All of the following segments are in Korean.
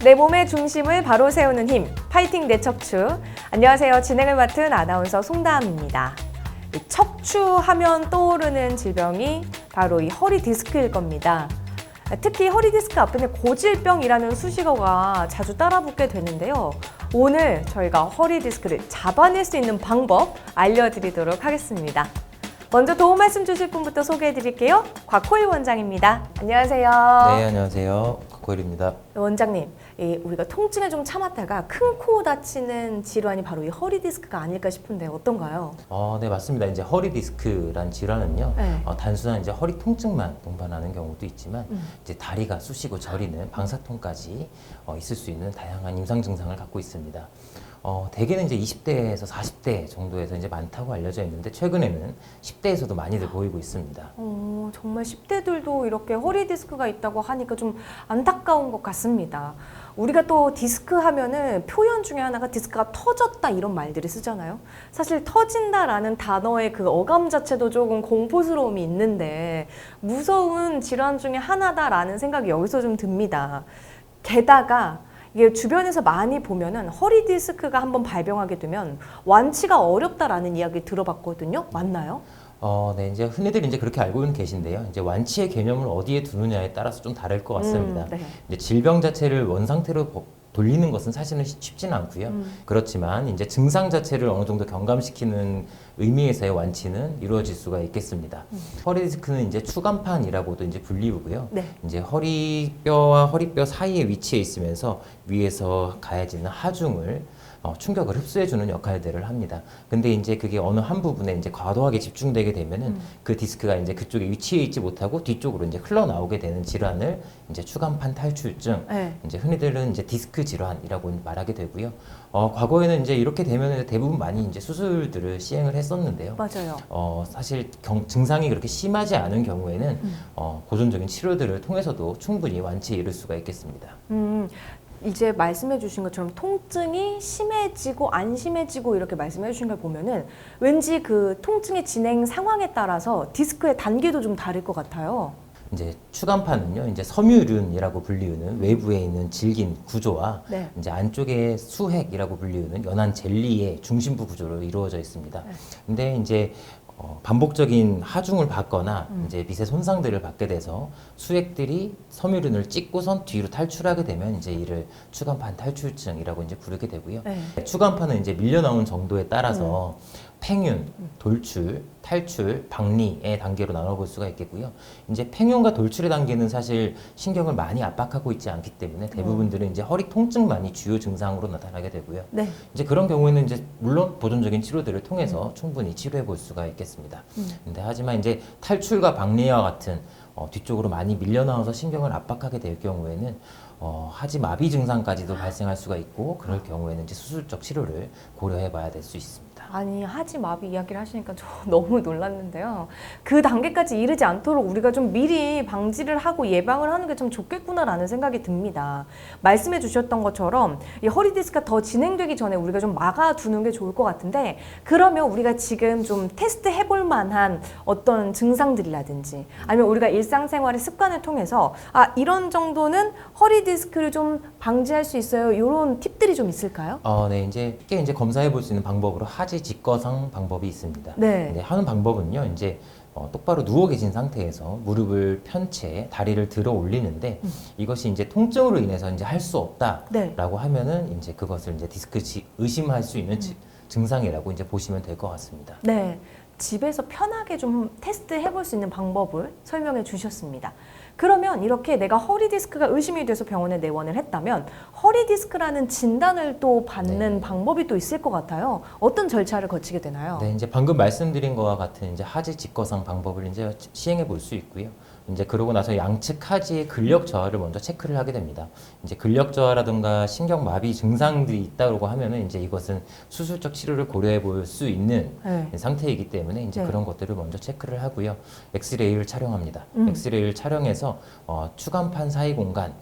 내 몸의 중심을 바로 세우는 힘, 파이팅 내 척추. 안녕하세요. 진행을 맡은 아나운서 송다함입니다. 이 척추하면 떠오르는 질병이 바로 이 허리 디스크일 겁니다. 특히 허리 디스크 앞에는 고질병이라는 수식어가 자주 따라붙게 되는데요. 오늘 저희가 허리 디스크를 잡아낼 수 있는 방법 알려드리도록 하겠습니다. 먼저 도움 말씀 주실 분부터 소개해 드릴게요. 곽호일 원장입니다. 안녕하세요. 네, 안녕하세요. 곽호일입니다. 원장님, 우리가 통증을 좀 참았다가 큰 코 다치는 질환이 바로 이 허리 디스크가 아닐까 싶은데 어떤가요? 네, 맞습니다. 이제 허리 디스크란 질환은요, 네. 단순한 이제 허리 통증만 동반하는 경우도 있지만, 이제 다리가 쑤시고 저리는 방사통까지 있을 수 있는 다양한 임상 증상을 갖고 있습니다. 대개는 이제 20대에서 40대 정도에서 이제 많다고 알려져 있는데, 최근에는 10대에서도 많이들 보이고 있습니다. 정말 10대들도 이렇게 허리 디스크가 있다고 하니까 좀 안타까운 것 같습니다. 우리가 또 디스크 하면은 표현 중에 하나가 디스크가 터졌다 이런 말들을 쓰잖아요. 사실 터진다라는 단어의 그 어감 자체도 조금 공포스러움이 있는데 무서운 질환 중에 하나다라는 생각이 여기서 좀 듭니다. 게다가 이게 주변에서 많이 보면은 허리 디스크가 한번 발병하게 되면 완치가 어렵다라는 이야기 들어봤거든요. 맞나요? 네, 이제 흔히들 이제 그렇게 알고는 계신데요. 이제 완치의 개념을 어디에 두느냐에 따라서 좀 다를 것 같습니다. 네. 이제 질병 자체를 원상태로 돌리는 것은 사실은 쉽지는 않고요. 그렇지만 이제 증상 자체를 어느 정도 경감시키는 의미에서의 완치는 이루어질 수가 있겠습니다. 허리 디스크는 이제 추간판이라고도 이제 불리우고요. 네. 이제 허리뼈와 허리뼈 사이에 위치해 있으면서 위에서 가해지는 하중을 충격을 흡수해주는 역할들을 합니다. 근데 이제 그게 어느 한 부분에 이제 과도하게 집중되게 되면은 그 디스크가 이제 그쪽에 위치해 있지 못하고 뒤쪽으로 이제 흘러나오게 되는 질환을 이제 추간판 탈출증, 네. 이제 흔히들은 이제 디스크 질환이라고 말하게 되고요. 과거에는 이제 이렇게 되면 대부분 많이 이제 수술들을 시행을 했었는데요. 맞아요. 사실 증상이 그렇게 심하지 않은 경우에는 보존적인 치료들을 통해서도 충분히 완치에 이를 수가 있겠습니다. 이제 말씀해 주신 것처럼 통증이 심해지고 안 심해지고 이렇게 말씀해 주신 걸 보면은 왠지 그 통증의 진행 상황에 따라서 디스크의 단계도 좀 다를 것 같아요. 이제 추간판은요, 이제 섬유륜이라고 불리우는 외부에 있는 질긴 구조와 네. 이제 안쪽에 수핵이라고 불리우는 연한 젤리의 중심부 구조로 이루어져 있습니다. 네. 근데 이제 반복적인 하중을 받거나 이제 미세 손상들을 받게 돼서 수액들이 섬유륜을 찍고선 뒤로 탈출하게 되면 이제 이를 추간판 탈출증이라고 이제 부르게 되고요. 네. 추간판은 이제 밀려 나온 정도에 따라서 팽윤, 돌출, 탈출, 박리의 단계로 나눠볼 수가 있겠고요. 이제 팽윤과 돌출의 단계는 사실 신경을 많이 압박하고 있지 않기 때문에 대부분들은 이제 허리 통증만이 주요 증상으로 나타나게 되고요. 네. 이제 그런 경우에는 이제 물론 보존적인 치료들을 통해서 충분히 치료해 볼 수가 있겠습니다. 근데 하지만 이제 탈출과 박리와 같은 뒤쪽으로 많이 밀려 나와서 신경을 압박하게 될 경우에는 하지 마비 증상까지도 발생할 수가 있고 그럴 경우에는 이제 수술적 치료를 고려해 봐야 될 수 있습니다. 아니 하지 마비 이야기를 하시니까 저 너무 놀랐는데요. 그 단계까지 이르지 않도록 우리가 좀 미리 방지를 하고 예방을 하는 게 참 좋겠구나라는 생각이 듭니다. 말씀해 주셨던 것처럼 이 허리 디스크가 더 진행되기 전에 우리가 좀 막아두는 게 좋을 것 같은데 그러면 우리가 지금 좀 테스트 해볼 만한 어떤 증상들이라든지 아니면 우리가 일상생활의 습관을 통해서 이런 정도는 허리 디스크를 좀 방지할 수 있어요. 이런 팁들이 좀 있을까요? 네, 이제 쉽게 이제 검사해 볼 수 있는 방법으로 하지 직거상 방법이 있습니다. 네. 근데 하는 방법은요, 이제 똑바로 누워 계신 상태에서 무릎을 편 채 다리를 들어 올리는데 이것이 이제 통증으로 인해서 이제 할 수 없다라고 네. 하면은 이제 그것을 이제 디스크 의심할 수 있는 증상이라고 이제 보시면 될 것 같습니다. 네. 집에서 편하게 좀 테스트 해볼 수 있는 방법을 설명해 주셨습니다. 그러면 이렇게 내가 허리 디스크가 의심이 돼서 병원에 내원을 했다면 허리 디스크라는 진단을 또 받는 네. 방법이 또 있을 것 같아요. 어떤 절차를 거치게 되나요? 네, 이제 방금 말씀드린 것과 같은 이제 하지 직거상 방법을 이제 시행해 볼 수 있고요. 이제 그러고 나서 양측 하지의 근력 저하를 먼저 체크를 하게 됩니다. 이제 근력 저하라든가 신경 마비 증상들이 있다고 하면은 이제 이것은 수술적 치료를 고려해 볼 수 있는 네. 상태이기 때문에 이제 네. 그런 것들을 먼저 체크를 하고요. 엑스레이를 촬영합니다. 엑스레이를 촬영해서 추간판 사이 공간,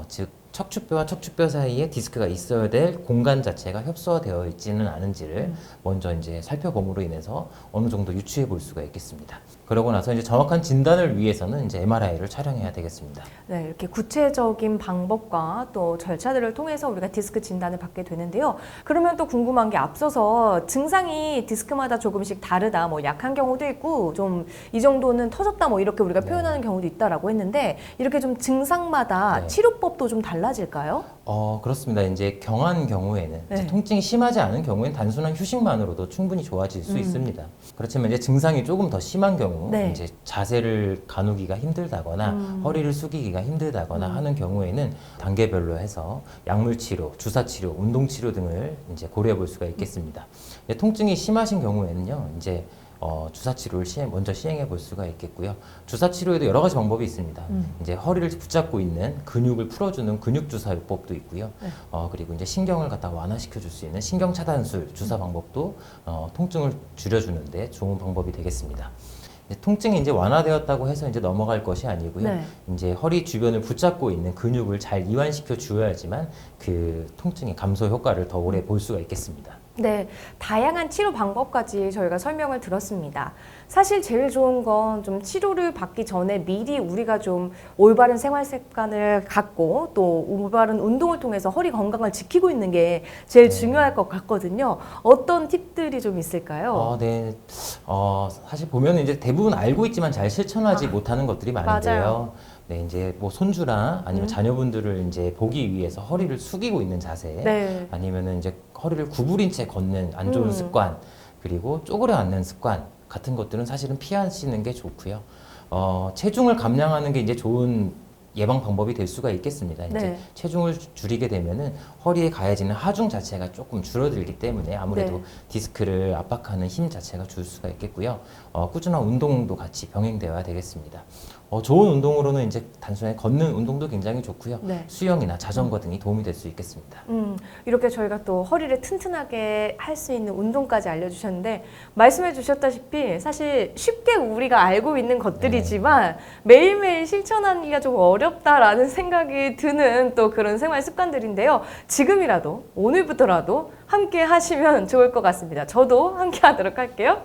즉 척추뼈와 척추뼈 사이에 디스크가 있어야 될 공간 자체가 협소화되어 있지는 않은지를 먼저 이제 살펴봄으로 인해서 어느 정도 유추해 볼 수가 있겠습니다. 그러고 나서 이제 정확한 진단을 위해서는 이제 MRI를 촬영해야 되겠습니다. 네, 이렇게 구체적인 방법과 또 절차들을 통해서 우리가 디스크 진단을 받게 되는데요. 그러면 또 궁금한 게 앞서서 증상이 디스크마다 조금씩 다르다, 뭐 약한 경우도 있고 좀 이 정도는 터졌다, 뭐 이렇게 우리가 표현하는 경우도 있다라고 했는데 이렇게 좀 증상마다 네. 치료법도 좀 달라질까요? 그렇습니다. 이제 경한 경우에는 이제 네. 통증이 심하지 않은 경우에는 단순한 휴식만으로도 충분히 좋아질 수 있습니다. 그렇지만 이제 증상이 조금 더 심한 경우, 네. 이제 자세를 가누기가 힘들다거나 허리를 숙이기가 힘들다거나 하는 경우에는 단계별로 해서 약물 치료, 주사 치료, 운동 치료 등을 이제 고려해 볼 수가 있겠습니다. 이제 통증이 심하신 경우에는요, 이제 주사 치료를 먼저 시행해 볼 수가 있겠고요. 주사 치료에도 여러 가지 방법이 있습니다. 이제 허리를 붙잡고 있는 근육을 풀어주는 근육 주사요법도 있고요. 네. 그리고 이제 신경을 갖다 완화시켜 줄 수 있는 신경 차단술 주사 방법도 통증을 줄여주는데 좋은 방법이 되겠습니다. 통증이 이제 완화되었다고 해서 이제 넘어갈 것이 아니고요. 네. 이제 허리 주변을 붙잡고 있는 근육을 잘 이완시켜 주어야지만 그 통증의 감소 효과를 더 오래 볼 수가 있겠습니다. 네, 다양한 치료 방법까지 저희가 설명을 들었습니다. 사실 제일 좋은 건 좀 치료를 받기 전에 미리 우리가 좀 올바른 생활 습관을 갖고 또 올바른 운동을 통해서 허리 건강을 지키고 있는 게 제일 중요할 것 같거든요. 어떤 팁들이 좀 있을까요? 네. 사실 보면 이제 대부분 알고 있지만 잘 실천하지 못하는 것들이 많은데요. 맞아요. 네, 이제 뭐 손주나 아니면 자녀분들을 이제 보기 위해서 허리를 숙이고 있는 자세, 네. 아니면은 이제 허리를 구부린 채 걷는 안 좋은 습관, 그리고 쪼그려 앉는 습관 같은 것들은 사실은 피하시는 게 좋고요. 체중을 감량하는 게 이제 좋은 예방 방법이 될 수가 있겠습니다. 이제 네. 체중을 줄이게 되면은 허리에 가해지는 하중 자체가 조금 줄어들기 때문에 아무래도 네. 디스크를 압박하는 힘 자체가 줄 수가 있겠고요. 꾸준한 운동도 같이 병행되어야 되겠습니다. 좋은 운동으로는 이제 단순히 걷는 운동도 굉장히 좋고요. 네. 수영이나 자전거 등이 도움이 될 수 있겠습니다. 이렇게 저희가 또 허리를 튼튼하게 할 수 있는 운동까지 알려주셨는데 말씀해 주셨다시피 사실 쉽게 우리가 알고 있는 것들이지만 매일매일 실천하기가 좀 어렵다라는 생각이 드는 또 그런 생활 습관들인데요. 지금이라도 오늘부터라도 함께 하시면 좋을 것 같습니다. 저도 함께 하도록 할게요.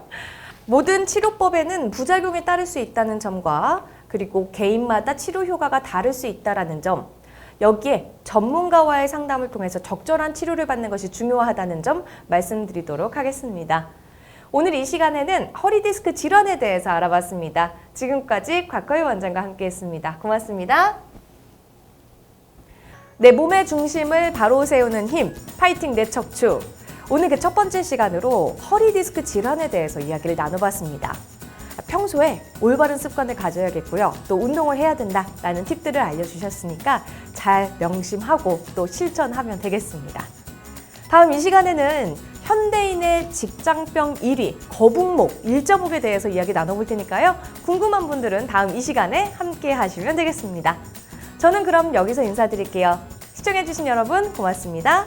모든 치료법에는 부작용이 따를 수 있다는 점과 그리고 개인마다 치료 효과가 다를 수 있다는 점, 여기에 전문가와의 상담을 통해서 적절한 치료를 받는 것이 중요하다는 점 말씀드리도록 하겠습니다. 오늘 이 시간에는 허리 디스크 질환에 대해서 알아봤습니다. 지금까지 곽거희 원장과 함께했습니다. 고맙습니다. 내 몸의 중심을 바로 세우는 힘, 파이팅 내 척추. 오늘 그 첫 번째 시간으로 허리 디스크 질환에 대해서 이야기를 나눠봤습니다. 평소에 올바른 습관을 가져야겠고요. 또 운동을 해야 된다라는 팁들을 알려주셨으니까 잘 명심하고 또 실천하면 되겠습니다. 다음 이 시간에는 현대인의 직장병 1위, 거북목, 일자목에 대해서 이야기 나눠볼 테니까요. 궁금한 분들은 다음 이 시간에 함께 하시면 되겠습니다. 저는 그럼 여기서 인사드릴게요. 시청해주신 여러분 고맙습니다.